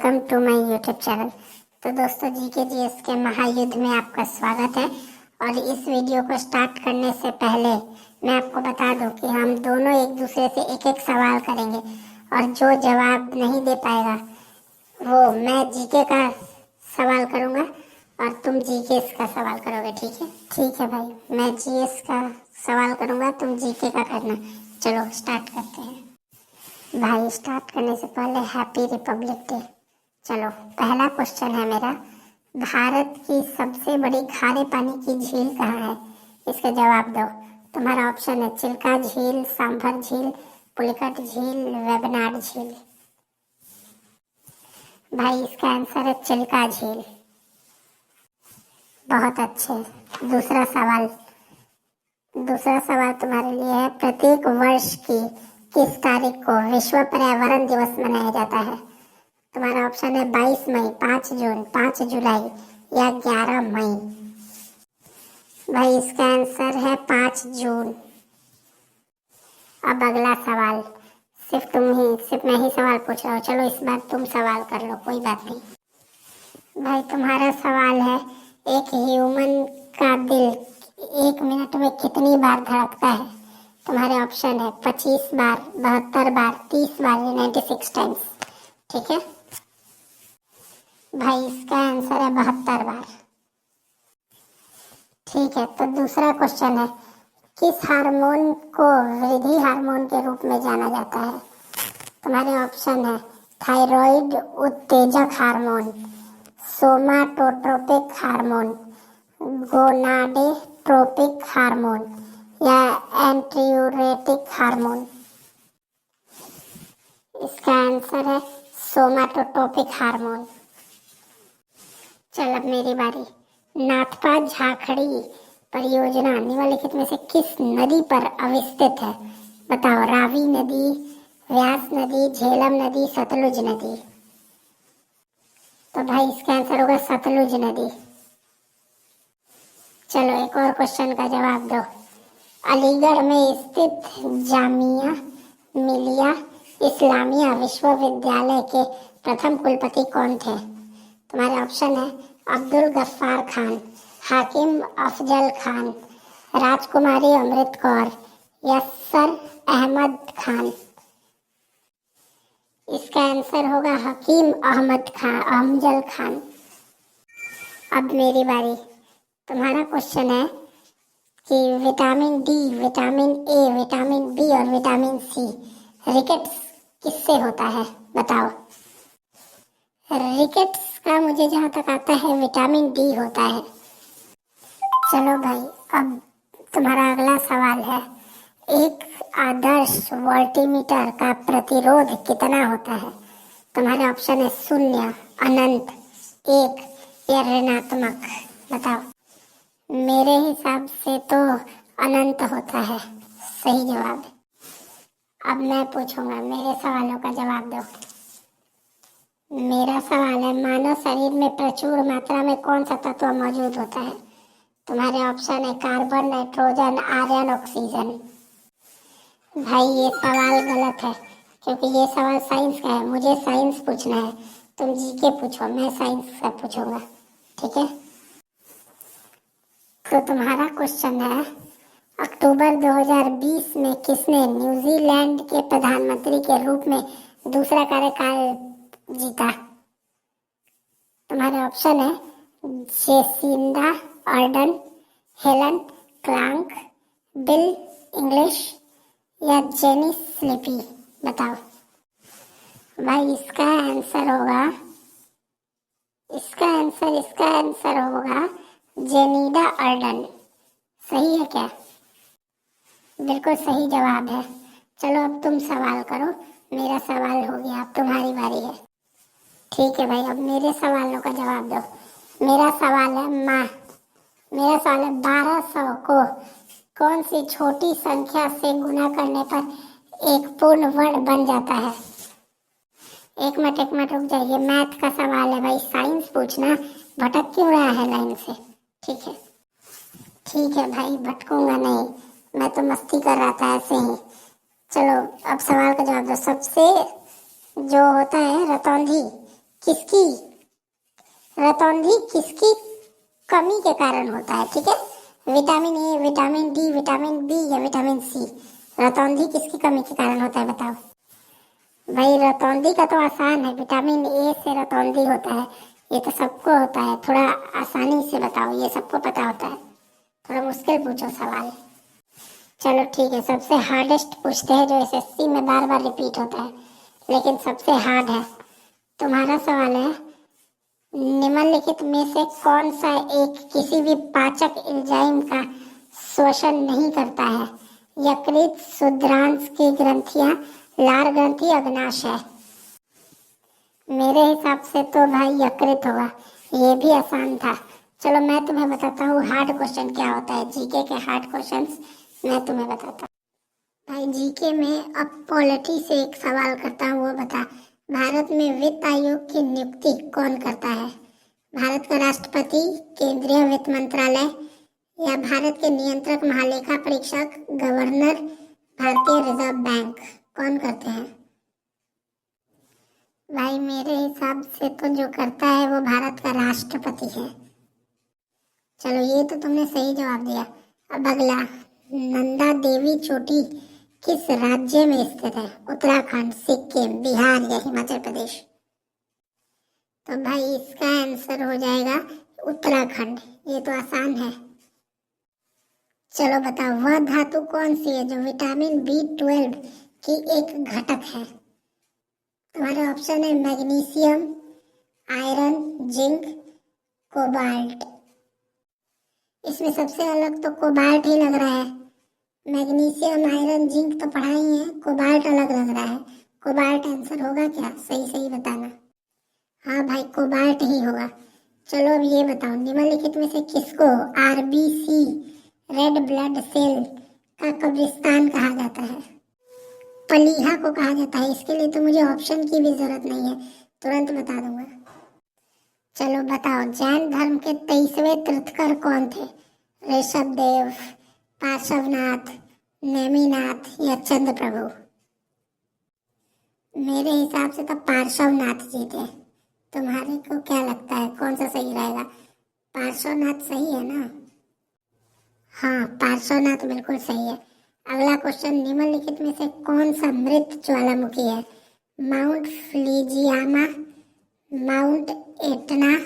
Welcome to my YouTube channel. तो दोस्तों, GK GS के महायुद्ध में आपका स्वागत है। और इस वीडियो को स्टार्ट करने से पहले मैं आपको बता दूं कि हम दोनों एक दूसरे से एक एक सवाल करेंगे और जो जवाब नहीं दे पाएगा वो मैं जीके का सवाल करूंगा और तुम जीके का सवाल करोगे। ठीक है? ठीक है भाई, मैं जीएस का सवाल करूंगा, तुम जीके का करना। चलो स्टार्ट करते हैं। भाई स्टार्ट करने से पहले हैप्पी रिपब्लिक डे। चलो, पहला क्वेश्चन है मेरा, भारत की सबसे बड़ी खारे पानी की झील कहाँ है? इसका जवाब दो। तुम्हारा ऑप्शन है चिल्का झील, सांभर झील, पुलिकट झील, वेबनाड झील। भाई इसका आंसर है चिल्का झील। बहुत अच्छे। दूसरा सवाल तुम्हारे लिए है, प्रत्येक वर्ष की किस तारीख को विश्व पर्यावरण दिवस मनाया जाता है? तुम्हारा ऑप्शन है 22 मई, 5 जून, 5 जुलाई या 11 मई। भाई इसका आंसर है 5 जून। अब अगला सवाल, सिर्फ मैं ही सवाल पूछ रहा हूँ। चलो इस बार तुम सवाल कर लो, कोई बात नहीं। भाई तुम्हारा सवाल है, एक ह्यूमन का दिल 1 मिनट में कितनी बार धड़कता है? तुम्हारे ऑप्शन है 25 बार, 72 बार, 30 बार या 96 टाइम्स। ठीक है भाई, इसका आंसर है 72 बार। ठीक है, तो दूसरा क्वेश्चन है, किस हार्मोन को वृद्धि हार्मोन के रूप में जाना जाता है? तुम्हारे ऑप्शन है थायराइड उत्तेजक hormone, somatotropic hormone, gonadotropic hormone या एंटीयूरेटिक हार्मोन। इसका आंसर है सोमाटोट्रोपिक हार्मोन। चल अब मेरी बारी। नाथपा झाखड़ी परियोजना निम्नलिखित में से किस नदी पर अवस्थित है? बताओ। रावी नदी, व्यास नदी, झेलम नदी, सतलुज नदी। तो भाई इसका आंसर होगा सतलुज नदी। चलो एक और क्वेश्चन का जवाब दो। अलीगढ़ में स्थित जामिया मिलिया इस्लामिया विश्वविद्यालय के प्रथम कुलपति कौन थे? तुम्हारे ऑप्शन है अब्दुल गफ्फार खान, हाकिम अफजल खान, राजकुमारी अमृत कौर या सर अहमद खान। इसका आंसर होगा हकीम अफजल खान। अब मेरी बारी। तुम्हारा क्वेश्चन है कि vitamin D, vitamin A, vitamin B और विटामिन सी रिकेट्स किससे होता है? बताओ। रिकेट्स का मुझे जहाँ तक आता है विटामिन डी होता है। चलो भाई, अब तुम्हारा अगला सवाल है, एक आदर्श वोल्टीमीटर का प्रतिरोध कितना होता है? तुम्हारे ऑप्शन है 0, अनंत, 1 या ऋणात्मक। बताओ। मेरे हिसाब से तो अनंत होता है सही जवाब। अब मैं पूछूंगा, मेरे सवालों का जवाब दो। मेरा सवाल है, मानव शरीर में प्रचुर मात्रा में कौन सा तत्व मौजूद होता है? तुम्हारे ऑप्शन है कार्बन, नाइट्रोजन, आयरन, ऑक्सीजन। भाई ये सवाल गलत है क्योंकि ये सवाल साइंस का है। मुझे साइंस पूछना है, तुम जीके पूछो, मैं साइंस का पूछूंगा। ठीक है? तो तुम्हारा क्वेश्चन है, अक्टूबर 2020 में किसने न्यूजीलैंड के प्रधानमंत्री के रूप में दूसरा कार्यकाल जीता? तुम्हारे ऑप्शन है Jacinda Ardern, Helen Clark, Bill English या जेनी स्लीपी। बताओ। भाई इसका आंसर होगा जेनिडा आर्डन। सही है क्या? बिल्कुल सही जवाब है। चलो अब तुम सवाल करो, मेरा सवाल हो गया, अब तुम्हारी बारी है। ठीक है भाई, अब मेरे सवालों का जवाब दो। मेरा सवाल है 1200 को कौन सी छोटी संख्या से गुना करने पर एक पूर्ण वर्ण बन जाता है? एक मिनट रुक जाइए, मैथ का सवाल है भाई, साइंस पूछना, भटक क्यों रहा है लाइन से? ठीक है भाई, भटकूंगा नहीं, मैं तो मस्ती कर रहा था ऐसे ही। चलो अब सवाल का जवाब दो। सबसे जो होता है रतौंधी किसकी रतौंधी किसकी कमी के कारण होता है, ठीक है। Vitamin A, vitamin D, vitamin B या विटामिन सी। रतौंधी किसकी कमी के कारण होता है बताओ। भाई रतौंधी का तो आसान है, विटामिन ए से रतौंधी होता है, ये तो सबको होता है। थोड़ा आसानी से बताओ, ये सबको पता होता है, थोड़ा मुश्किल पूछो सवाल। चलो ठीक है, सबसे हार्डेस्ट पूछते हैं जो एसएससी में बार बार रिपीट होता है लेकिन सबसे हार्ड है। तुम्हारा सवाल है, निम्नलिखित में से कौन सा एक किसी भी पाचक एंजाइम का श्वसन नहीं करता है। यकृत, क्षुद्रांश की ग्रंथियां, लार ग्रंथि, अग्नाशय है। मेरे हिसाब से तो भाई यकृत होगा, ये भी आसान था। चलो मैं तुम्हें बताता हूँ हार्ड क्वेश्चन क्या होता है, जीके के हार्ड क्वेश्चंस मैं तुम्हें बताता हूँ। भाई जीके में अब पॉलिटी से एक सवाल करता हूँ, वो बता, भारत में वित्त आयोग की नियुक्ति कौन करता है। भारत का राष्ट्रपति, केंद्रीय वित्त मंत्रालय या भारत के नियंत्रक महालेखा परीक्षक, गवर्नर, भारतीय रिजर्व बैंक, कौन करते हैं। भाई मेरे हिसाब से तो जो करता है वो भारत का राष्ट्रपति है। चलो ये तो तुमने सही जवाब दिया। अब अगला, नंदा देवी चोटी किस राज्य में स्थित है। उत्तराखंड, सिक्किम, बिहार या हिमाचल प्रदेश। तो भाई इसका आंसर हो जाएगा उत्तराखंड, ये तो आसान है। चलो बताओ, वह धातु कौन सी है जो विटामिन B12 की एक घटक है। तुम्हारे ऑप्शन है मैग्नीशियम, आयरन, जिंक, कोबाल्ट। इसमें सबसे अलग तो कोबाल्ट ही लग रहा है। मैग्नीशियम, आयरन, जिंक तो पढ़ा ही है, कोबाल्ट अलग लग रहा है। कोबाल्ट आंसर होगा क्या, सही सही बताना। हाँ भाई कोबाल्ट ही होगा। चलो अब ये बताओ, निम्नलिखित में से किसको RBC, रेड ब्लड सेल का कब्रिस्तान कहा जाता है। पलीहा को कहा जाता है। इसके लिए तो मुझे ऑप्शन की भी जरूरत नहीं है, तुरंत बता दूंगा। चलो बताओ, जैन धर्म के 23वें तीर्थकर कौन थे। ऋषभ देव, पार्श्वनाथ, नेमिनाथ या चंद्र प्रभु। मेरे हिसाब से तो पार्श्वनाथ जी थे। तुम्हारे को क्या लगता है कौन सा सही रहेगा। पार्श्वनाथ सही है ना। हाँ पार्श्वनाथ बिल्कुल सही है। अगला क्वेश्चन, निम्नलिखित में से कौन सा मृत ज्वालामुखी है। माउंट फ्लीजियामा, माउंट एटना,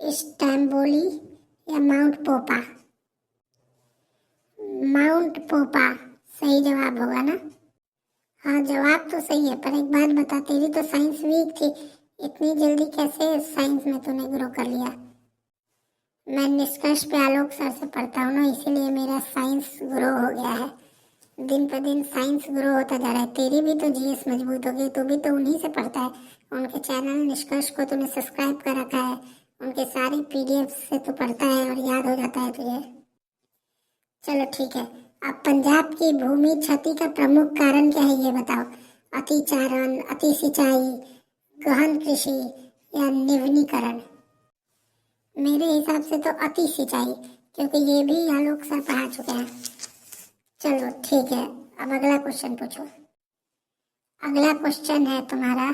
स्टैम्बोली या माउंट पोपा। माउंट पोपा सही जवाब होगा ना। हाँ जवाब तो सही है, पर एक बात बता, तेरी तो साइंस वीक थी, इतनी जल्दी कैसे साइंस में तूने ग्रो कर लिया। मैं निष्कर्ष पे आलोक सर से पढ़ता हूँ ना, इसीलिए मेरा साइंस ग्रो हो गया है। दिन पर दिन साइंस ग्रो होता जा रहा है। तेरी भी तो जीएस मजबूत हो गई, तू भी तो उन्हीं से पढ़ता है। उनके चैनल निष्कर्ष को तूने सब्सक्राइब कर रखा है, उनके सारी PDF से तू पढ़ता है और याद हो जाता है तुझे। चलो ठीक है, अब पंजाब की भूमि क्षति का प्रमुख कारण क्या है ये बताओ। अतिचारण, अति सिंचाई, गहन कृषि या निवनीकरण। मेरे हिसाब से तो अति सिंचाई, क्योंकि ये भी आलोक सर पढ़ा चुके हैं। चलो ठीक है, अब अगला क्वेश्चन पूछो। अगला क्वेश्चन है तुम्हारा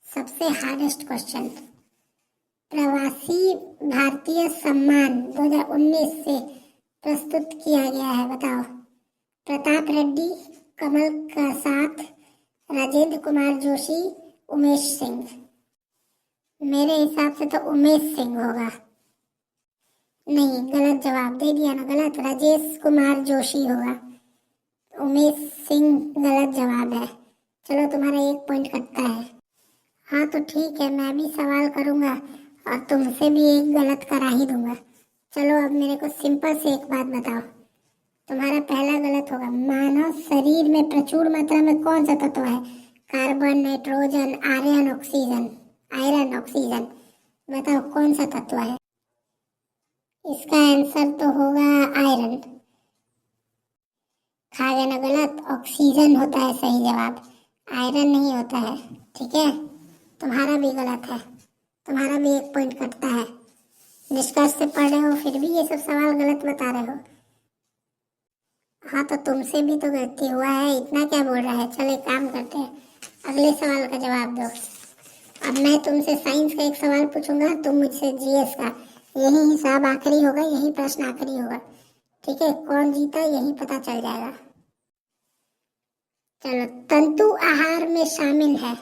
सबसे हार्डेस्ट क्वेश्चन। प्रवासी भारतीय सम्मान 2019 से प्रस्तुत किया गया है, बताओ। प्रताप रेड्डी, कमल कसाथ, राजेंद्र कुमार जोशी, उमेश सिंह। मेरे हिसाब से तो उमेश सिंह होगा। नहीं, गलत जवाब दे दिया ना, गलत। राजेश कुमार जोशी होगा, उमेश सिंह गलत जवाब है। चलो तुम्हारा 1 पॉइंट कटता है। हाँ तो ठीक है, मैं भी सवाल करूंगा और तुमसे भी एक गलत करा ही दूंगा। चलो अब मेरे को सिंपल से एक बात बताओ, तुम्हारा पहला गलत होगा। मानव शरीर में प्रचुर मात्रा में कौन सा तत्व है। Carbon, nitrogen, iron, oxygen. Iron, oxygen, बताओ कौन सा तत्व है। इसका आंसर तो होगा आयरन। खा गया ना गलत, ऑक्सीजन होता है सही जवाब, आयरन नहीं होता है, ठीक है। तुम्हारा भी गलत है, तुम्हारा भी 1 पॉइंट कटता है। निष्कर्ष से पढ़ रहे हो फिर भी ये सब सवाल गलत बता रहे हो। हाँ तो तुमसे भी तो गलती हुआ है, इतना क्या बोल रहा है। चलो एक काम करते हैं, अगले सवाल का जवाब दो। अब मैं तुमसे साइंस का एक सवाल पूछूंगा, तुम मुझसे जीएस का। यही हिसाब आखिरी होगा, यही प्रश्न आखिरी होगा। ठीक है, कौन जीता यही पता चल जाएगा। चलो, तंतु आहार में शामिल है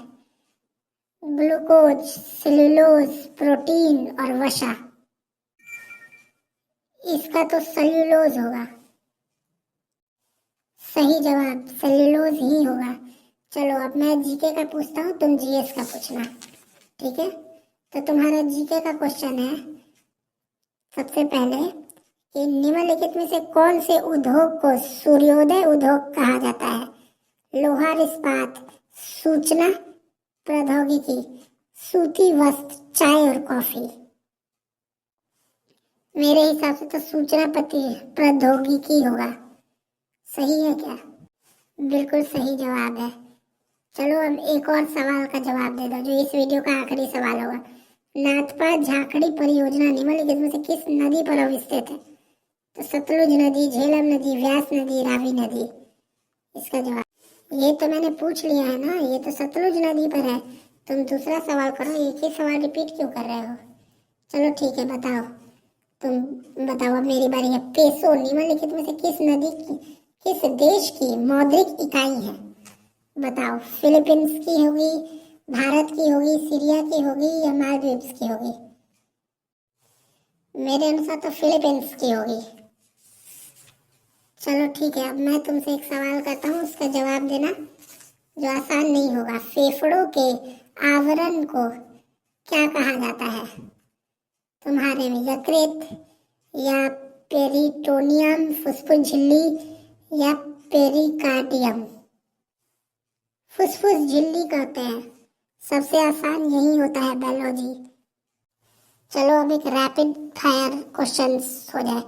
ग्लूकोज, सेल्यूलोज, प्रोटीन और वसा। इसका तो सेल्यूलोज होगा। सही जवाब सेल्यूलोज ही होगा। चलो, अब मैं जीके का पूछता हूँ, तुम जीएस का पूछना। ठीक है, तो तुम्हारा जीके का क्वेश्चन है सबसे पहले कि निम्नलिखित में से कौन से उद्योग को सूर्योदय उद्योग कहा जाता है? लोहा इस्पात, सूचना प्रौद्योगिकी, सूती वस्त्र, चाय और कॉफी। मेरे हिसाब से तो सूचना प्रौद्योगिकी होगा। सही है क्या? बिल्कुल सही जवाब है। चलो, अब एक और सवाल का जवाब दे दो, जो इस वीडियो का आखिरी सवाल होगा। नाथपा झाकड़ी परियोजना निम्नलिखित में से किस नदी पर अवस्थित है? तो सतलुज नदी, झेलम नदी, व्यास नदी, रावी नदी। इसका जवाब ये तो मैंने पूछ लिया है ना, ये तो सतलुज नदी पर है। तुम दूसरा सवाल करो, एक ही सवाल रिपीट क्यों कर रहे हो? चलो ठीक है, बताओ। तुम बताओ, अब मेरी बारी है। पेसो निम्नलिखित में से किस देश की मौद्रिक इकाई है? बताओ, फिलीपींस की होगी, भारत की होगी, सीरिया की होगी या मालदीव्स की होगी? मेरे अनुसार तो फिलीपींस की होगी। चलो ठीक है, अब मैं तुमसे एक सवाल करता हूँ, उसका जवाब देना, जो आसान नहीं होगा। फेफड़ों के आवरण को क्या कहा जाता है तुम्हारे में? यकृत या पेरिटोनियम, फुफ्फुस झिल्ली या पेरिकार्डियम? फुफ्फुस झिल्ली कहते हैं। सबसे आसान यही होता है बायोलॉजी। चलो, अब एक रैपिड फायर क्वेश्चंस हो जाए।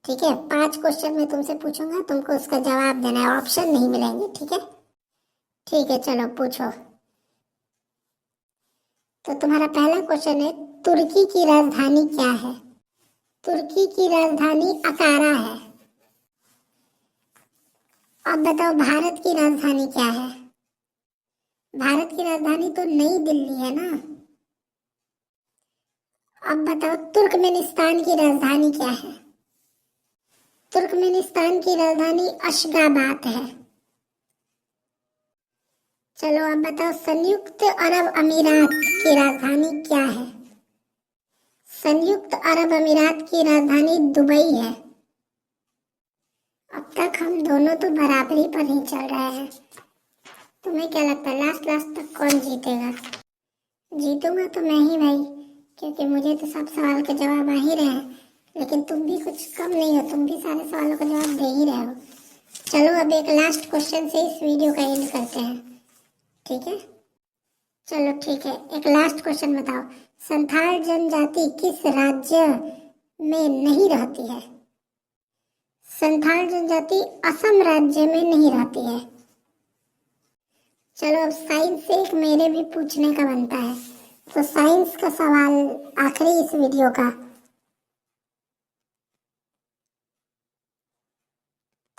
ठीक है, 5 क्वेश्चन मैं तुमसे पूछूंगा, तुमको उसका जवाब देना है, ऑप्शन नहीं मिलेंगे। ठीक है? ठीक है, चलो पूछो। तो तुम्हारा पहला क्वेश्चन है, तुर्की की राजधानी क्या है? तुर्की की राजधानी अंकारा है। अब बताओ, भारत की राजधानी क्या है? भारत की राजधानी तो नई दिल्ली है ना। अब बताओ, तुर्कमेनिस्तान की राजधानी क्या है? तुर्कमेनिस्तान की राजधानी अशगाबाद है। चलो, अब बताओ, संयुक्त अरब अमीरात की राजधानी क्या है? संयुक्त अरब अमीरात की राजधानी दुबई है। अब तक हम दोनों तो बराबरी पर ही चल रहे हैं। तुम्हें क्या लगता है लास्ट तक कौन जीतेगा? जीतूंगा तो मैं ही भाई, क्योंकि मुझे तो सब सवाल के जवाब आ ही रहे हैं। लेकिन तुम भी कुछ कम नहीं हो, तुम भी सारे सवालों का जवाब दे ही रहे हो। चलो, अब एक लास्ट क्वेश्चन से इस वीडियो का एंड करते हैं। ठीक है? चलो ठीक है, एक लास्ट क्वेश्चन बताओ, संथाल जनजाति किस राज्य में नहीं रहती है? संथाल जनजाति असम राज्य में नहीं रहती है। चलो, अब साइंस से एक मेरे भी पूछने का बनता है, तो साइंस का सवाल आखिरी इस वीडियो का।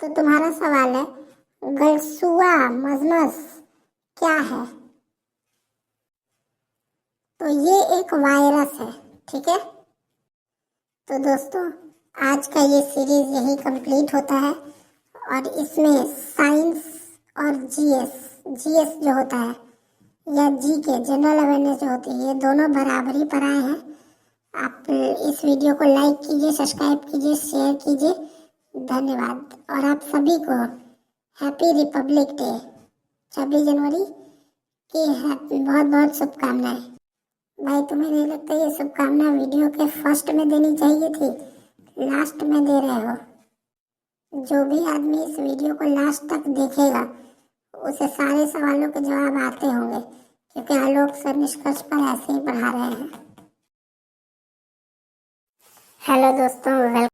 तो तुम्हारा सवाल है, गलसुआ मजमस क्या है? तो ये एक वायरस है। ठीक है, तो दोस्तों, आज का ये सीरीज यही कंप्लीट होता है। और इसमें साइंस और जीएस जो होता है, या जी के जनरल अवेयरनेस जो होती है, ये दोनों बराबरी पर आए हैं। आप इस वीडियो को लाइक कीजिए, सब्सक्राइब कीजिए, शेयर कीजिए। धन्यवाद। और आप सभी को हैप्पी रिपब्लिक डे 26 जनवरी की बहुत बहुत शुभकामनाएं। भाई, तुम्हें नहीं लगता ये शुभकामना वीडियो के फर्स्ट में देनी चाहिए थी? लास्ट में दे रहे हो। जो भी आदमी इस वीडियो को लास्ट तक देखेगा, उसे सारे सवालों के जवाब आते होंगे, क्योंकि आलोक सर निष्कर्ष पर ऐसे ही पढ़ा रहे हैं। हेलो दोस्तों, वेलकम।